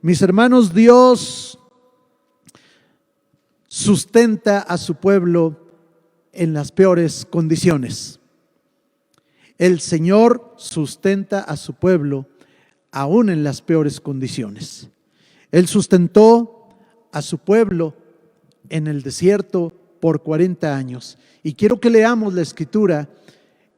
Mis hermanos, Dios sustenta a su pueblo en las peores condiciones. El Señor sustenta a su pueblo aún en las peores condiciones. Él sustentó a su pueblo en el desierto por 40 años. Y quiero que leamos la escritura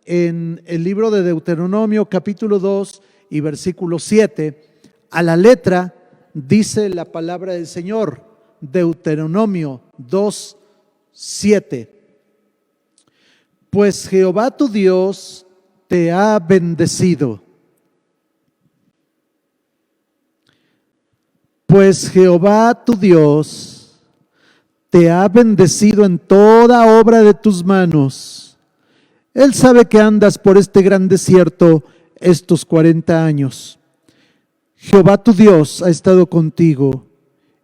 en el libro de Deuteronomio capítulo 2 y versículo 7. A la letra dice la palabra del Señor, Deuteronomio 2, 7. Pues Jehová tu Dios te ha bendecido. Pues Jehová tu Dios te ha bendecido en toda obra de tus manos. Él sabe que andas por este gran desierto estos 40 años. Jehová tu Dios ha estado contigo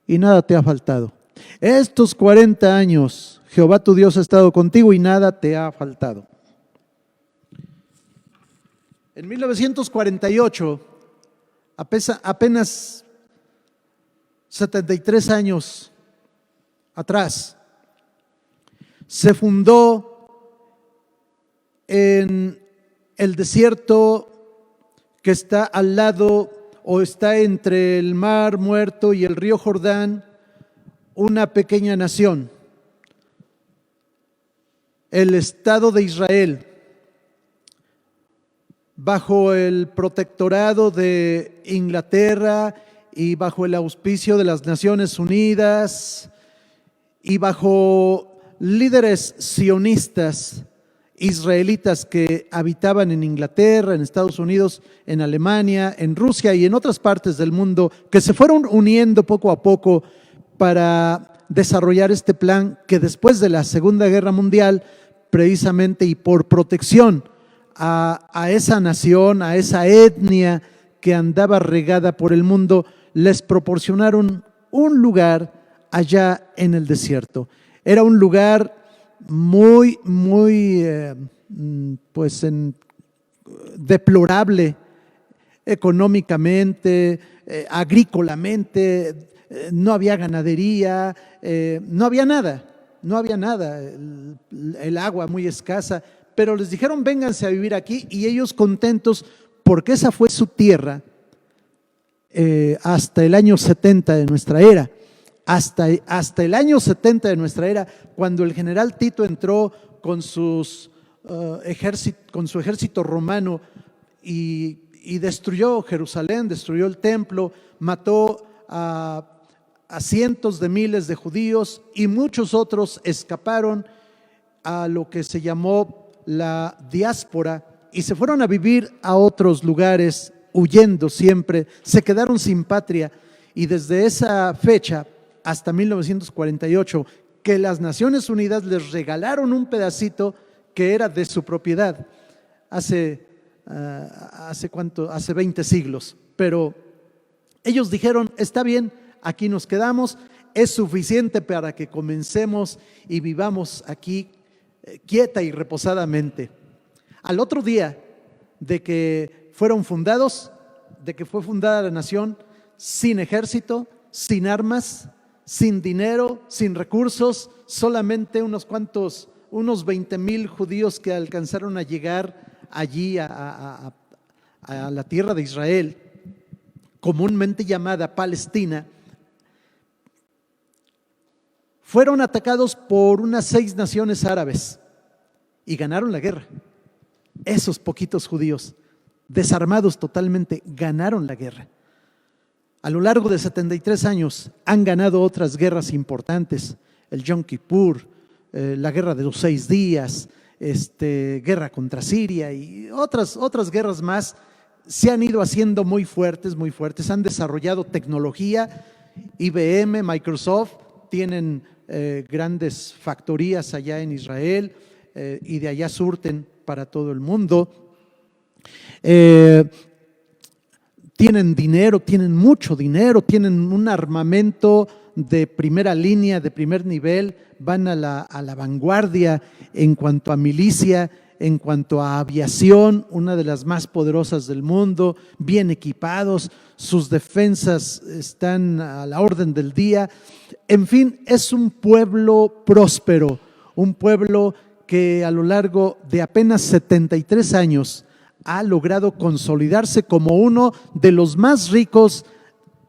y nada te ha faltado. Estos 40 años Jehová tu Dios ha estado contigo y nada te ha faltado. En 1948, apenas 73 años atrás, se fundó en el desierto que está al lado o está entre el Mar Muerto y el río Jordán, una pequeña nación, el Estado de Israel, bajo el protectorado de Inglaterra y bajo el auspicio de las Naciones Unidas y bajo líderes sionistas israelitas que habitaban en Inglaterra, en Estados Unidos, en Alemania, en Rusia y en otras partes del mundo, que se fueron uniendo poco a poco para desarrollar este plan que después de la Segunda Guerra Mundial, precisamente y por protección a esa nación, a esa etnia que andaba regada por el mundo, les proporcionaron un lugar allá en el desierto. Era un lugar muy deplorable económicamente, agrícolamente, no había ganadería, no había nada, el agua muy escasa, pero les dijeron vénganse a vivir aquí y ellos contentos porque esa fue su tierra hasta el año 70 de nuestra era. Hasta el año 70 de nuestra era, cuando el general Tito entró con su ejército romano y destruyó Jerusalén, destruyó el templo, mató a cientos de miles de judíos y muchos otros escaparon a lo que se llamó la diáspora y se fueron a vivir a otros lugares huyendo siempre, se quedaron sin patria y desde esa fecha hasta 1948, que las Naciones Unidas les regalaron un pedacito que era de su propiedad, hace 20 siglos. Pero ellos dijeron, está bien, aquí nos quedamos, es suficiente para que comencemos y vivamos aquí quieta y reposadamente. Al otro día de que fueron fundados, de que fue fundada la nación, sin ejército, sin armas, sin dinero, sin recursos, solamente unos 20,000 judíos que alcanzaron a llegar allí a la tierra de Israel, comúnmente llamada Palestina, fueron atacados por unas 6 naciones árabes y ganaron la guerra. Esos poquitos judíos, desarmados totalmente, ganaron la guerra. A lo largo de 73 años han ganado otras guerras importantes, el Yom Kippur, la guerra de los 6 días, guerra contra Siria y otras guerras más. Se han ido haciendo muy fuertes, han desarrollado tecnología. IBM, Microsoft tienen grandes factorías allá en Israel y de allá surten para todo el mundo. Tienen dinero, tienen mucho dinero, tienen un armamento de primera línea, de primer nivel, van a la vanguardia en cuanto a milicia en cuanto a aviación, una de las más poderosas del mundo, bien equipados, sus defensas están a la orden del día. En fin, es un pueblo próspero, un pueblo que a lo largo de apenas 73 años ha logrado consolidarse como uno de los más ricos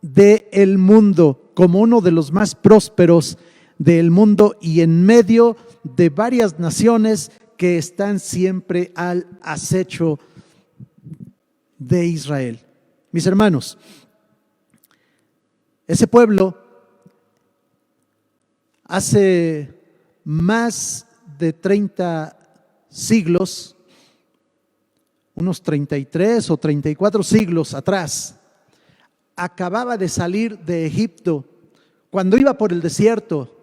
del mundo, como uno de los más prósperos del mundo y en medio de varias naciones que están siempre al acecho de Israel. Mis hermanos, ese pueblo hace más de 30 siglos, unos 33 o 34 siglos atrás, acababa de salir de Egipto, cuando iba por el desierto,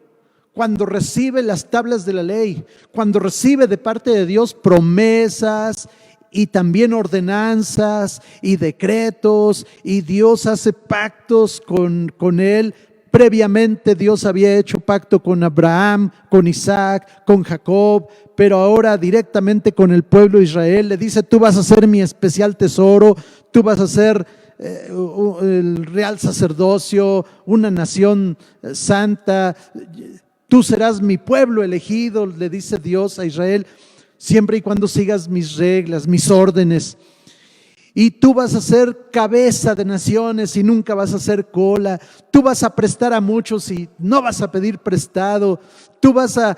cuando recibe las tablas de la ley, cuando recibe de parte de Dios promesas y también ordenanzas y decretos, y Dios hace pactos con él. Previamente Dios había hecho pacto con Abraham, con Isaac, con Jacob, pero ahora directamente con el pueblo de Israel. Le dice: tú vas a ser mi especial tesoro, tú vas a ser el real sacerdocio, una nación santa. Tú serás mi pueblo elegido, le dice Dios a Israel, siempre y cuando sigas mis reglas, mis órdenes. Y tú vas a ser cabeza de naciones y nunca vas a ser cola. Tú vas a prestar a muchos y no vas a pedir prestado. Tú vas a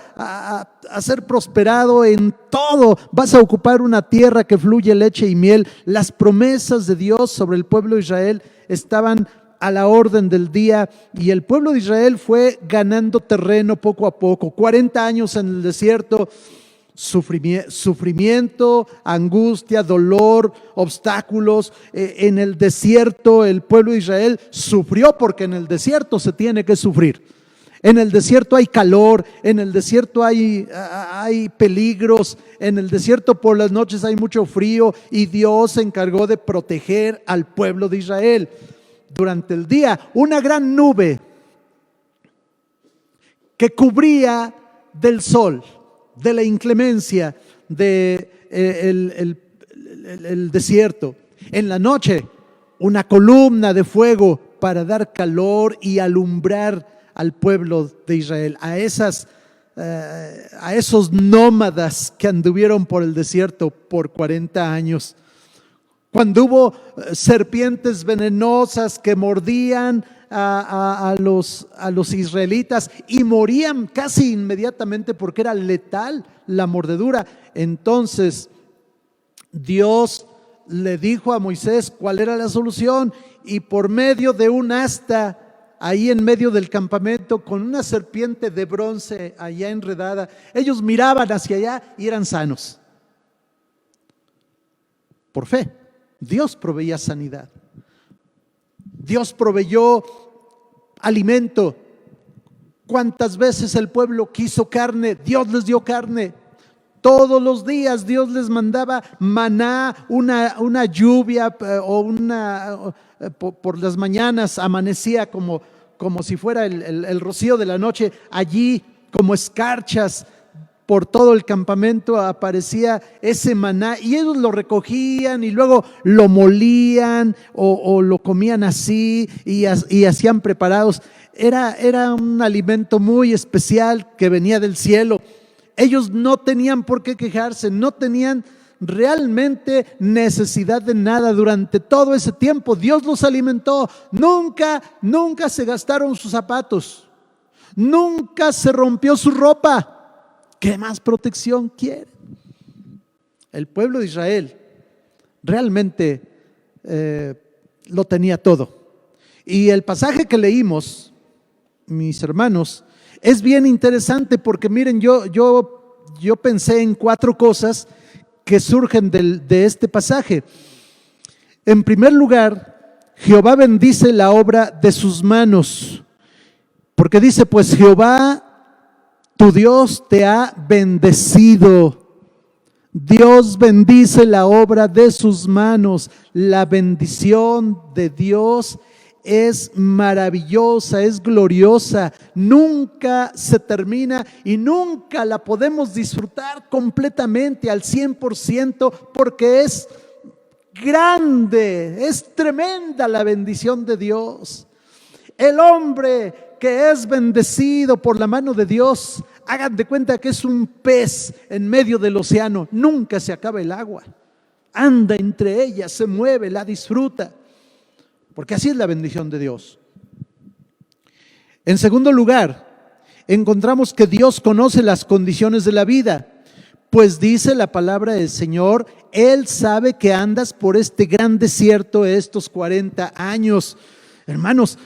ser prosperado en todo. Vas a ocupar una tierra que fluye leche y miel. Las promesas de Dios sobre el pueblo de Israel estaban a la orden del día, y el pueblo de Israel fue ganando terreno poco a poco. 40 años en el desierto, sufrimiento, angustia, dolor, obstáculos. En el desierto el pueblo de Israel sufrió, porque en el desierto se tiene que sufrir. En el desierto hay calor, en el desierto hay peligros, en el desierto por las noches hay mucho frío, y Dios se encargó de proteger al pueblo de Israel. Durante el día, una gran nube que cubría del sol, de la inclemencia del desierto. En la noche, una columna de fuego para dar calor y alumbrar al pueblo de Israel, a esos nómadas que anduvieron por el desierto por 40 años. Cuando hubo serpientes venenosas que mordían a los israelitas y morían casi inmediatamente porque era letal la mordedura, entonces Dios le dijo a Moisés cuál era la solución, y por medio de un asta ahí en medio del campamento, con una serpiente de bronce allá enredada, ellos miraban hacia allá y eran sanos. Por fe. Dios proveía sanidad. Dios proveyó alimento. ¿Cuántas veces el pueblo quiso carne? Dios les dio carne. Todos los días Dios les mandaba maná, una lluvia por las mañanas amanecía como si fuera el rocío de la noche. Allí, como escarchas, por todo el campamento aparecía ese maná, y ellos lo recogían y luego lo molían o lo comían así y hacían preparados. Era un alimento muy especial que venía del cielo. Ellos no tenían por qué quejarse, no tenían realmente necesidad de nada durante todo ese tiempo. Dios los alimentó. Nunca se gastaron sus zapatos, nunca se rompió su ropa. ¿Qué más protección quiere? El pueblo de Israel realmente lo tenía todo. Y el pasaje que leímos, mis hermanos, es bien interesante porque miren, yo pensé en 4 cosas que surgen de este pasaje. En primer lugar, Jehová bendice la obra de sus manos, porque dice: pues Jehová tu Dios te ha bendecido. Dios bendice la obra de sus manos. La bendición de Dios es maravillosa, es gloriosa, nunca se termina y nunca la podemos disfrutar completamente al 100% porque es grande, es tremenda la bendición de Dios. El hombre que es bendecido por la mano de Dios, hagan de cuenta que es un pez en medio del océano, nunca se acaba el agua, anda entre ellas, se mueve, la disfruta, porque así es la bendición de Dios. En segundo lugar, encontramos que Dios conoce las condiciones de la vida, pues dice la palabra del Señor, Él sabe que andas por este gran desierto estos 40 años. Hermanos,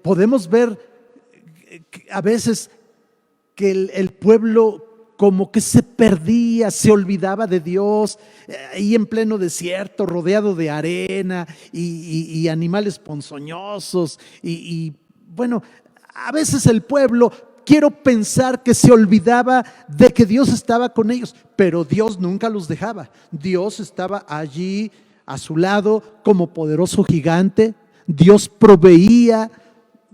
podemos ver a veces que el pueblo como que se perdía, se olvidaba de Dios, ahí en pleno desierto, rodeado de arena y animales ponzoñosos. Y bueno, a veces el pueblo, quiero pensar que se olvidaba de que Dios estaba con ellos, pero Dios nunca los dejaba. Dios estaba allí a su lado como poderoso gigante. Dios proveía,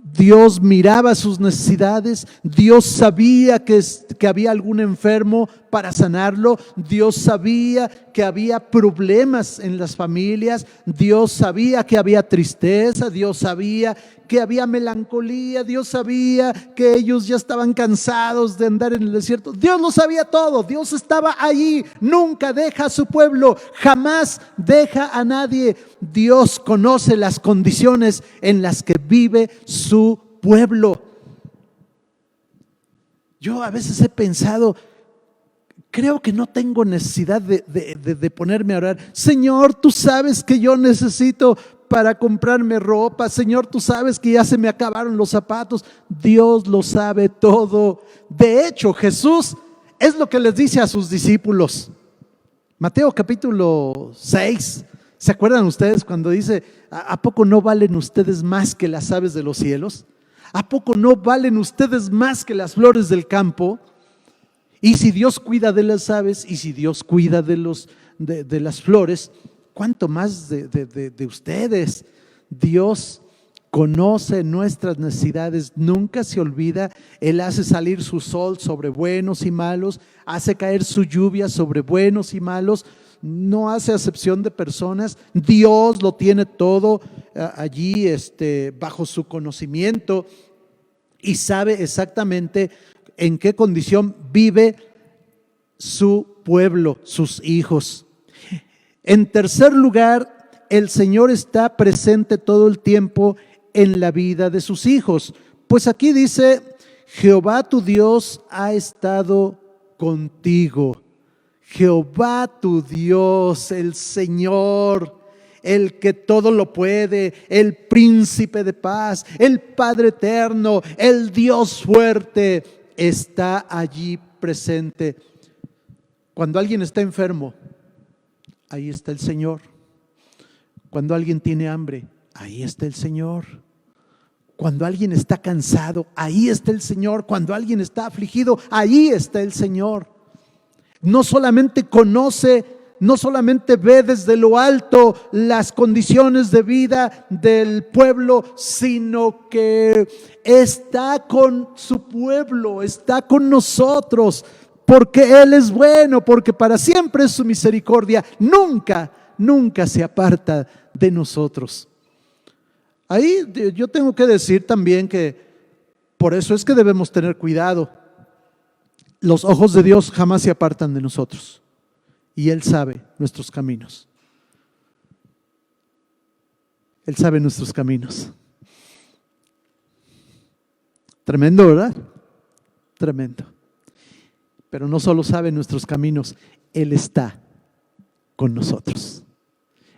Dios miraba sus necesidades, Dios sabía que había algún enfermo para sanarlo, Dios sabía que había problemas en las familias, Dios sabía que había tristeza, Dios sabía que había melancolía, Dios sabía que ellos ya estaban cansados de andar en el desierto. Dios lo sabía todo, Dios estaba allí, nunca deja a su pueblo, jamás deja a nadie. Dios conoce las condiciones en las que vive su pueblo. Yo a veces he pensado, creo que no tengo necesidad de ponerme a orar. Señor, tú sabes que yo necesito para comprarme ropa. Señor, tú sabes que ya se me acabaron los zapatos. Dios lo sabe todo. De hecho, Jesús es lo que les dice a sus discípulos. Mateo capítulo 6. ¿Se acuerdan ustedes cuando dice, ¿a poco no valen ustedes más que las aves de los cielos? ¿A poco no valen ustedes más que las flores del campo? Y si Dios cuida de las aves y si Dios cuida de las flores, ¿cuánto más de ustedes? Dios conoce nuestras necesidades, nunca se olvida. Él hace salir su sol sobre buenos y malos, hace caer su lluvia sobre buenos y malos, no hace acepción de personas. Dios lo tiene todo allí bajo su conocimiento y sabe exactamente en qué condición vive su pueblo, sus hijos. En tercer lugar, el Señor está presente todo el tiempo en la vida de sus hijos. Pues aquí dice, Jehová tu Dios ha estado contigo. Jehová tu Dios, el Señor, el que todo lo puede, el príncipe de paz, el Padre eterno, el Dios fuerte, está allí presente. Cuando alguien está enfermo, ahí está el Señor. Cuando alguien tiene hambre, ahí está el Señor. Cuando alguien está cansado, ahí está el Señor. Cuando alguien está afligido, ahí está el Señor. No solamente conoce, no solamente ve desde lo alto las condiciones de vida del pueblo, sino que está con su pueblo, está con nosotros, porque Él es bueno, porque para siempre es su misericordia, nunca se aparta de nosotros. Ahí yo tengo que decir también que por eso es que debemos tener cuidado. Los ojos de Dios jamás se apartan de nosotros y Él sabe nuestros caminos. Él sabe nuestros caminos. Tremendo, ¿verdad? Tremendo. Pero no solo sabe nuestros caminos, Él está con nosotros.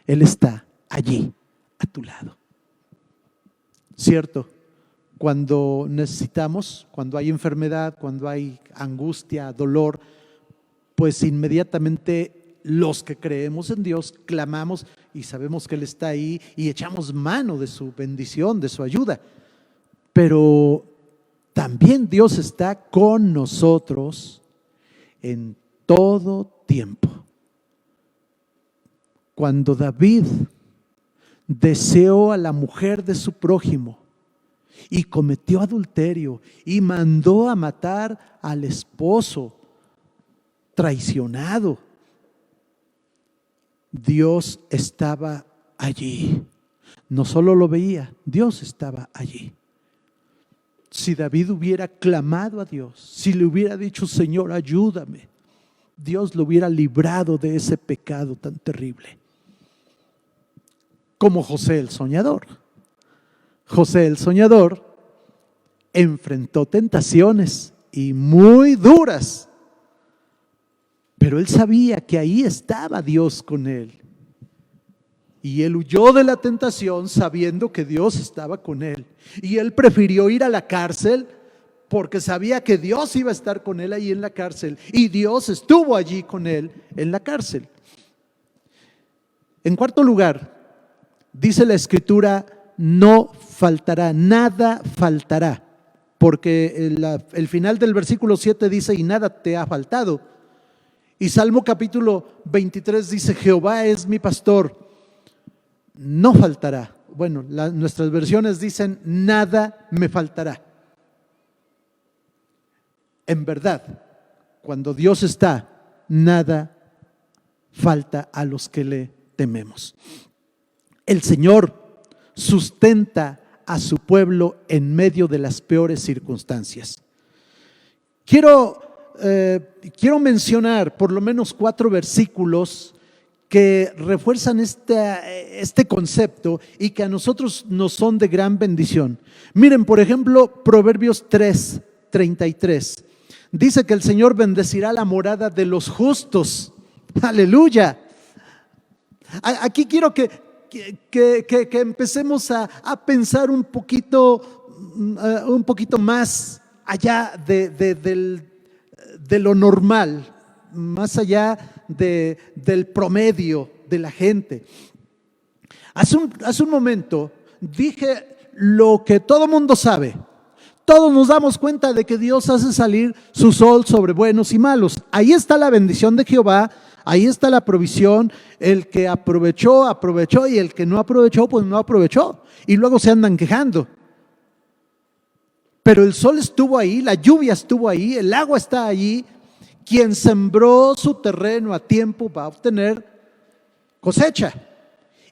Él está allí, a tu lado. Cierto, cuando necesitamos, cuando hay enfermedad, cuando hay angustia, dolor, pues inmediatamente los que creemos en Dios clamamos y sabemos que Él está ahí y echamos mano de su bendición, de su ayuda. Pero también Dios está con nosotros en todo tiempo. Cuando David deseó a la mujer de su prójimo y cometió adulterio y mandó a matar al esposo traicionado, Dios estaba allí. No solo lo veía, Dios estaba allí. Si David hubiera clamado a Dios, si le hubiera dicho, Señor, ayúdame, Dios lo hubiera librado de ese pecado tan terrible. Como José el soñador. José el soñador enfrentó tentaciones y muy duras, pero él sabía que ahí estaba Dios con él. Y él huyó de la tentación sabiendo que Dios estaba con él. Y él prefirió ir a la cárcel porque sabía que Dios iba a estar con él ahí en la cárcel. Y Dios estuvo allí con él en la cárcel. En cuarto lugar, dice la Escritura, no faltará, nada faltará. Porque el final del versículo 7 dice, y nada te ha faltado. Y Salmo capítulo 23 dice, Jehová es mi pastor, no faltará. Bueno, nuestras versiones dicen, nada me faltará. En verdad, cuando Dios está, nada falta a los que le tememos. El Señor sustenta a su pueblo en medio de las peores circunstancias. Quiero mencionar por lo menos 4 versículos que refuerzan este concepto y que a nosotros nos son de gran bendición. Miren, por ejemplo, Proverbios 3:33. Dice que el Señor bendecirá la morada de los justos. Aleluya. Aquí quiero que empecemos a pensar un poquito más allá de lo normal, más allá del promedio de la gente. Hace un momento dije lo que todo mundo sabe. Todos nos damos cuenta de que Dios hace salir su sol sobre buenos y malos. Ahí está la bendición de Jehová, ahí está la provisión. El que aprovechó, aprovechó, y el que no aprovechó, pues no aprovechó. Y luego se andan quejando. Pero el sol estuvo ahí, la lluvia estuvo ahí, el agua está allí. Quien sembró su terreno a tiempo va a obtener cosecha.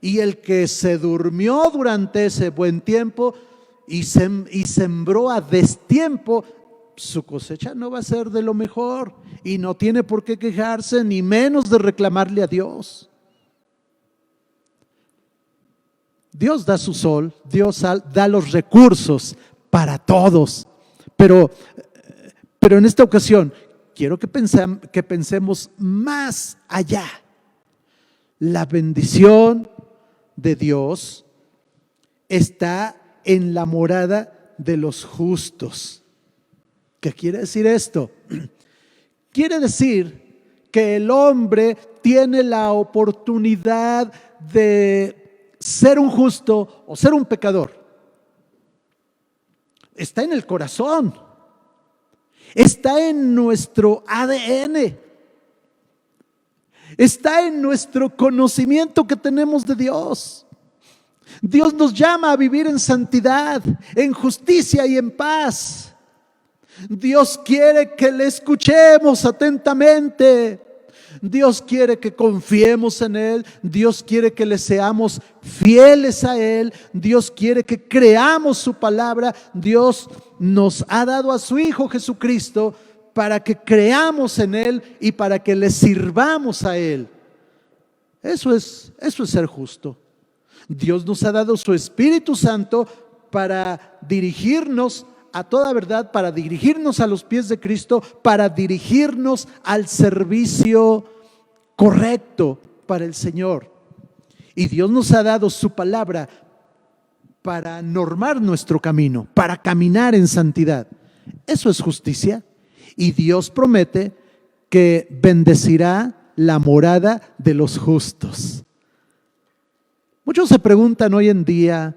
Y el que se durmió durante ese buen tiempo y sembró a destiempo, su cosecha no va a ser de lo mejor y no tiene por qué quejarse, ni menos de reclamarle a Dios. Dios da su sol, Dios da los recursos para todos, pero en esta ocasión quiero que pensemos más allá. La bendición de Dios está en la morada de los justos. ¿Qué quiere decir esto? Quiere decir que el hombre tiene la oportunidad de ser un justo o ser un pecador. Está en el corazón, está en nuestro ADN, está en nuestro conocimiento que tenemos de Dios. Dios nos llama a vivir en santidad, en justicia y en paz. Dios quiere que le escuchemos atentamente. Dios quiere que confiemos en Él. Dios quiere que le seamos fieles a Él. Dios quiere que creamos su palabra. Dios nos ha dado a su Hijo Jesucristo para que creamos en Él y para que le sirvamos a Él. Eso es ser justo. Dios nos ha dado su Espíritu Santo para dirigirnos a toda verdad, para dirigirnos a los pies de Cristo, para dirigirnos al servicio correcto para el Señor. Y Dios nos ha dado su palabra para normar nuestro camino, para caminar en santidad. Eso es justicia. Y Dios promete que bendecirá la morada de los justos. Muchos se preguntan hoy en día,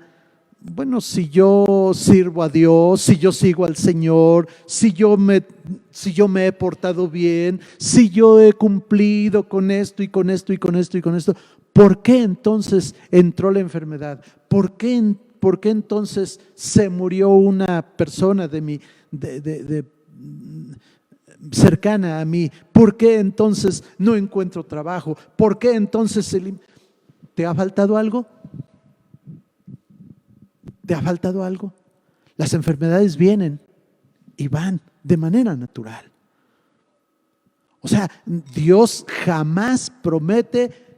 bueno, si yo sirvo a Dios, si yo sigo al Señor, si yo me he portado bien, si yo he cumplido con esto y con esto y con esto y con esto, ¿Por qué entonces entró la enfermedad? ¿Por qué entonces se murió una persona cercana a mí? ¿Por qué entonces no encuentro trabajo? ¿Por qué entonces te ha faltado algo? ¿Te ha faltado algo? Las enfermedades vienen y van de manera natural. O sea, Dios jamás promete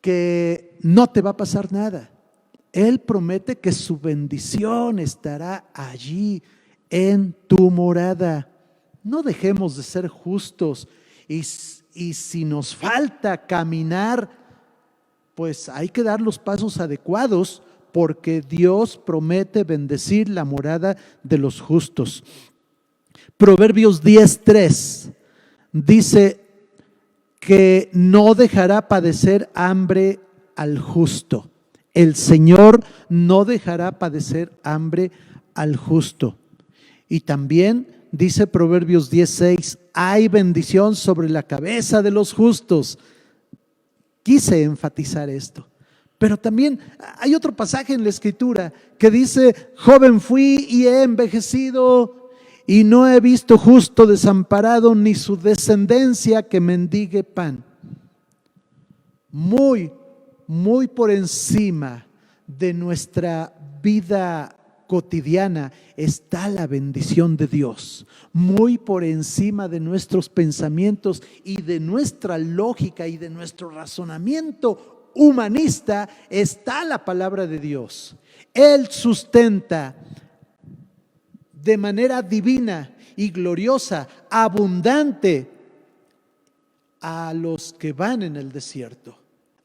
que no te va a pasar nada. Él promete que su bendición estará allí en tu morada. No dejemos de ser justos y si nos falta caminar, pues hay que dar los pasos adecuados, porque Dios promete bendecir la morada de los justos. Proverbios 10:3 dice que no dejará padecer hambre al justo. El Señor no dejará padecer hambre al justo. Y también dice Proverbios 10:6, hay bendición sobre la cabeza de los justos. Quise enfatizar esto. Pero también hay otro pasaje en la Escritura que dice, joven fui y he envejecido y no he visto justo desamparado ni su descendencia que mendigue pan. Muy por encima de nuestra vida cotidiana está la bendición de Dios. Muy por encima de nuestros pensamientos y de nuestra lógica y de nuestro razonamiento humanista está la palabra de Dios. Él sustenta de manera divina y gloriosa, abundante, a los que van en el desierto.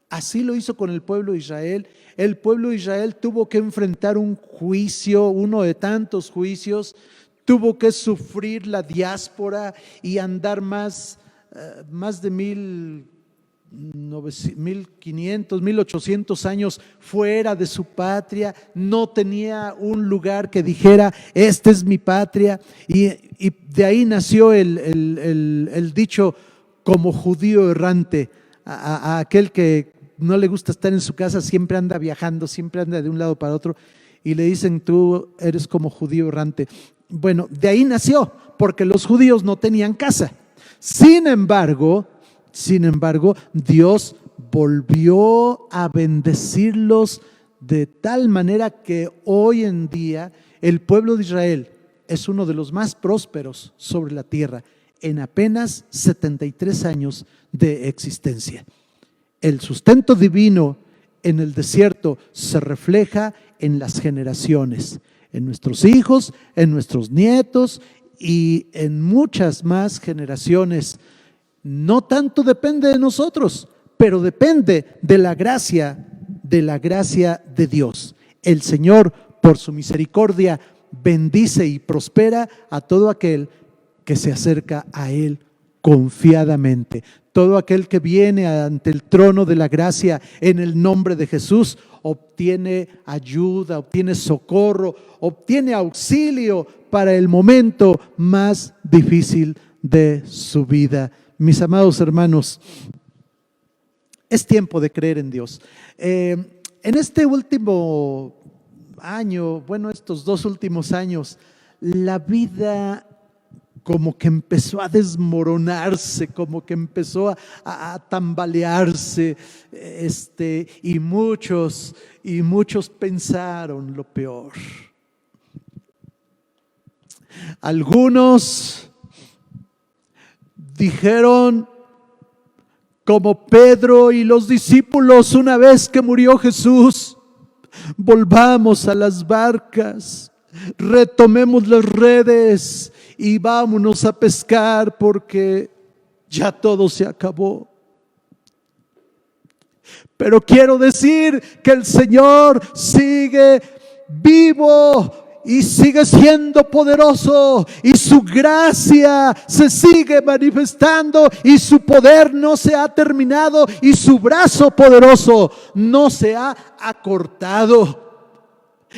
Así lo hizo con el pueblo de Israel. El pueblo de Israel tuvo que enfrentar un juicio, uno de tantos juicios, tuvo que sufrir la diáspora y andar más de 1500, 1800 años fuera de su patria. No tenía un lugar que dijera, esta es mi patria. Y de ahí nació el dicho, como judío errante, a aquel que no le gusta estar en su casa, siempre anda viajando, siempre anda de un lado para otro, y le dicen, tú eres como judío errante. Bueno, de ahí nació, porque los judíos no tenían casa. Sin embargo, Dios volvió a bendecirlos de tal manera que hoy en día el pueblo de Israel es uno de los más prósperos sobre la tierra en apenas 73 años de existencia. El sustento divino en el desierto se refleja en las generaciones, en nuestros hijos, en nuestros nietos y en muchas más generaciones. No tanto depende de nosotros, pero depende de la gracia de Dios. El Señor, por su misericordia, bendice y prospera a todo aquel que se acerca a Él confiadamente. Todo aquel que viene ante el trono de la gracia en el nombre de Jesús obtiene ayuda, obtiene socorro, obtiene auxilio para el momento más difícil de su vida. Mis amados hermanos, es tiempo de creer en Dios. En este último año, estos 2 últimos años, la vida como que empezó a desmoronarse, como que empezó a tambalearse, y muchos pensaron lo peor. Algunos dijeron, como Pedro y los discípulos una vez que murió Jesús, volvamos a las barcas, retomemos las redes y vámonos a pescar porque ya todo se acabó. Pero quiero decir que el Señor sigue vivo y sigue siendo poderoso, y su gracia se sigue manifestando, y su poder no se ha terminado, y su brazo poderoso no se ha acortado.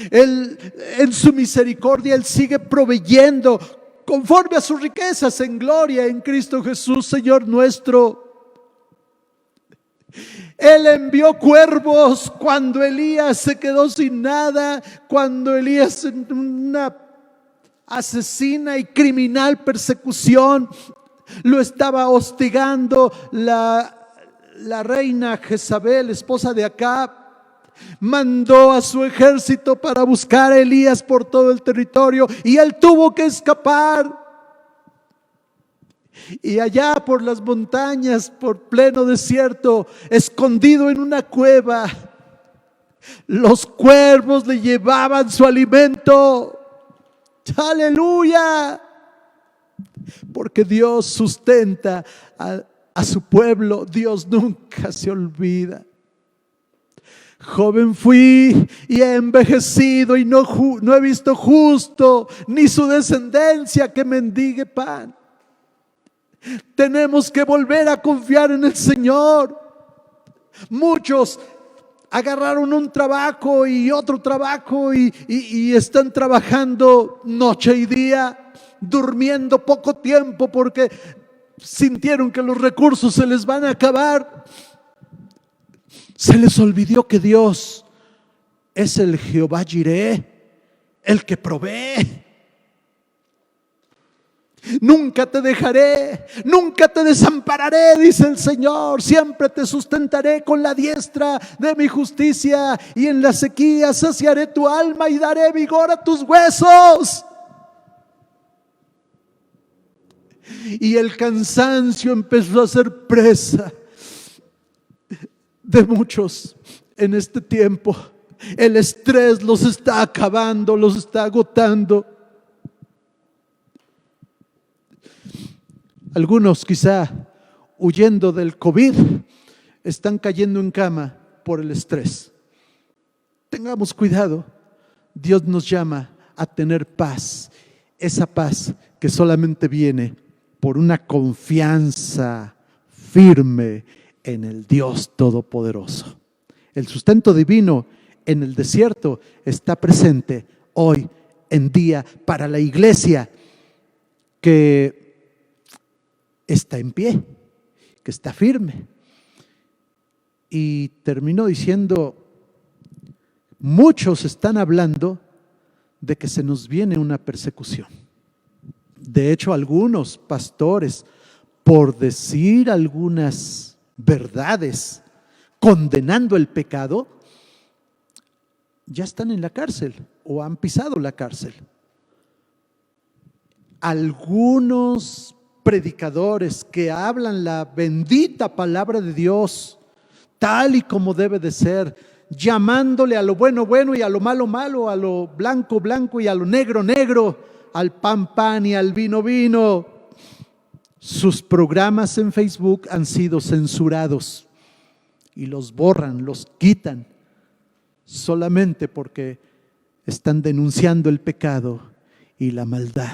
Él, en su misericordia, Él sigue proveyendo conforme a sus riquezas en gloria en Cristo Jesús, Señor nuestro. Él envió cuervos cuando Elías se quedó sin nada, cuando Elías en una asesina y criminal persecución lo estaba hostigando la reina Jezabel, esposa de Acab. Mandó a su ejército para buscar a Elías por todo el territorio y él tuvo que escapar. Y allá por las montañas, por pleno desierto, escondido en una cueva, los cuervos le llevaban su alimento. ¡Aleluya! Porque Dios sustenta a su pueblo. Dios nunca se olvida. Joven fui y he envejecido y no he visto justo ni su descendencia que mendigue pan. Tenemos que volver a confiar en el Señor. Muchos agarraron un trabajo y otro trabajo y están trabajando noche y día, durmiendo poco tiempo porque sintieron que los recursos se les van a acabar. Se les olvidó que Dios es el Jehová Jireh, el que provee. Nunca te dejaré, nunca te desampararé, dice el Señor. Siempre te sustentaré con la diestra de mi justicia, y en la sequía saciaré tu alma y daré vigor a tus huesos. Y el cansancio empezó a ser presa de muchos en este tiempo. El estrés los está acabando, los está agotando. Algunos quizá huyendo del COVID están cayendo en cama por el estrés. Tengamos cuidado. Dios nos llama a tener paz, esa paz que solamente viene por una confianza firme en el Dios Todopoderoso. El sustento divino en el desierto está presente hoy en día para la iglesia que está en pie, que está firme. Y terminó diciendo, muchos están hablando de que se nos viene una persecución. De hecho, algunos pastores, por decir algunas verdades condenando el pecado, ya están en la cárcel o han pisado la cárcel. Algunos predicadores que hablan la bendita palabra de Dios tal y como debe de ser, llamándole a lo bueno bueno y a lo malo malo, a lo blanco blanco y a lo negro negro, al pan pan y al vino vino. Sus programas en Facebook han sido censurados y los borran, los quitan, solamente porque están denunciando el pecado y la maldad.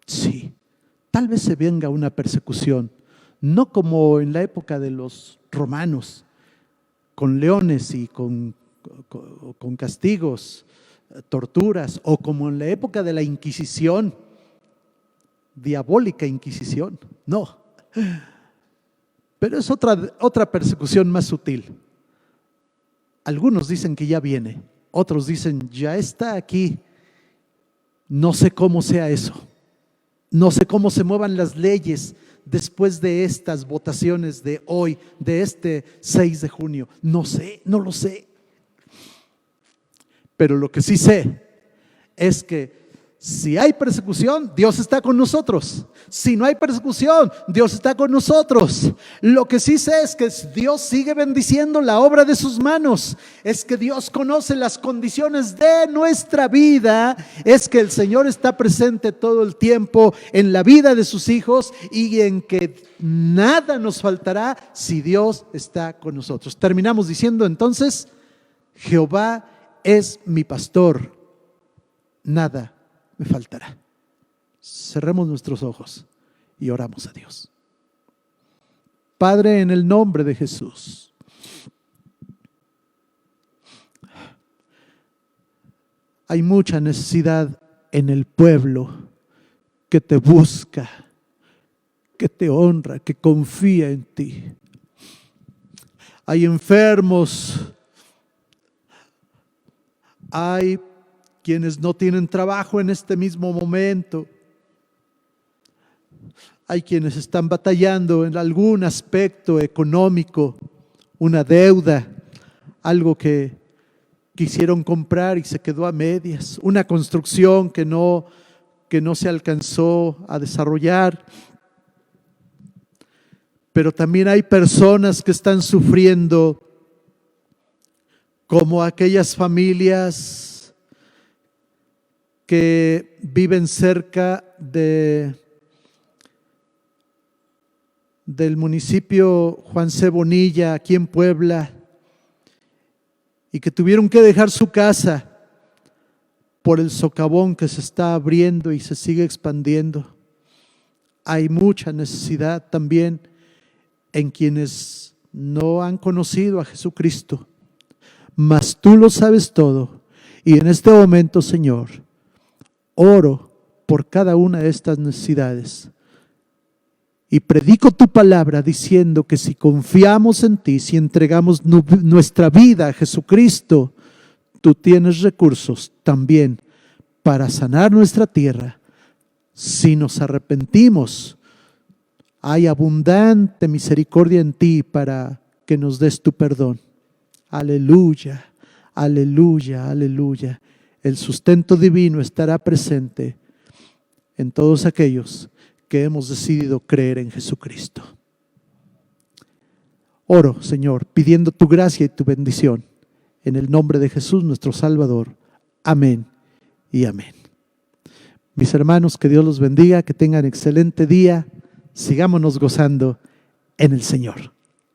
Sí, tal vez se venga una persecución, no como en la época de los romanos, con leones y con castigos, torturas, o como en la época de la Inquisición, diabólica Inquisición. No, pero es otra persecución más sutil. Algunos dicen que ya viene, otros dicen ya está aquí. No sé cómo sea eso, no sé cómo se muevan las leyes después de estas votaciones de hoy, de este 6 de junio. No sé, no lo sé. Pero lo que sí sé es que si hay persecución, Dios está con nosotros. Si no hay persecución, Dios está con nosotros. Lo que sí sé es que Dios sigue bendiciendo la obra de sus manos. Es que Dios conoce las condiciones de nuestra vida. Es que el Señor está presente todo el tiempo en la vida de sus hijos y en que nada nos faltará si Dios está con nosotros. Terminamos diciendo entonces, Jehová es mi pastor, nada me faltará. Cerremos nuestros ojos y oramos a Dios. Padre, en el nombre de Jesús, hay mucha necesidad en el pueblo que te busca, que te honra, que confía en ti. hay enfermos, hay quienes no tienen trabajo en este mismo momento, hay quienes están batallando en algún aspecto económico, una deuda, algo que quisieron comprar y se quedó a medias, una construcción que no se alcanzó a desarrollar. Pero también hay personas que están sufriendo, como aquellas familias que viven cerca del municipio Juan C. Bonilla, aquí en Puebla, y que tuvieron que dejar su casa por el socavón que se está abriendo y se sigue expandiendo. Hay mucha necesidad también en quienes no han conocido a Jesucristo, mas tú lo sabes todo. Y en este momento, Señor, oro por cada una de estas necesidades y predico tu palabra diciendo que si confiamos en ti, si entregamos nuestra vida a Jesucristo, tú tienes recursos también para sanar nuestra tierra. Si nos arrepentimos, hay abundante misericordia en ti para que nos des tu perdón. Aleluya, aleluya, aleluya. El sustento divino estará presente en todos aquellos que hemos decidido creer en Jesucristo. Oro, Señor, pidiendo tu gracia y tu bendición. En el nombre de Jesús, nuestro Salvador. Amén y amén. Mis hermanos, que Dios los bendiga, que tengan excelente día. Sigámonos gozando en el Señor.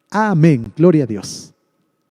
Amén. Gloria a Dios.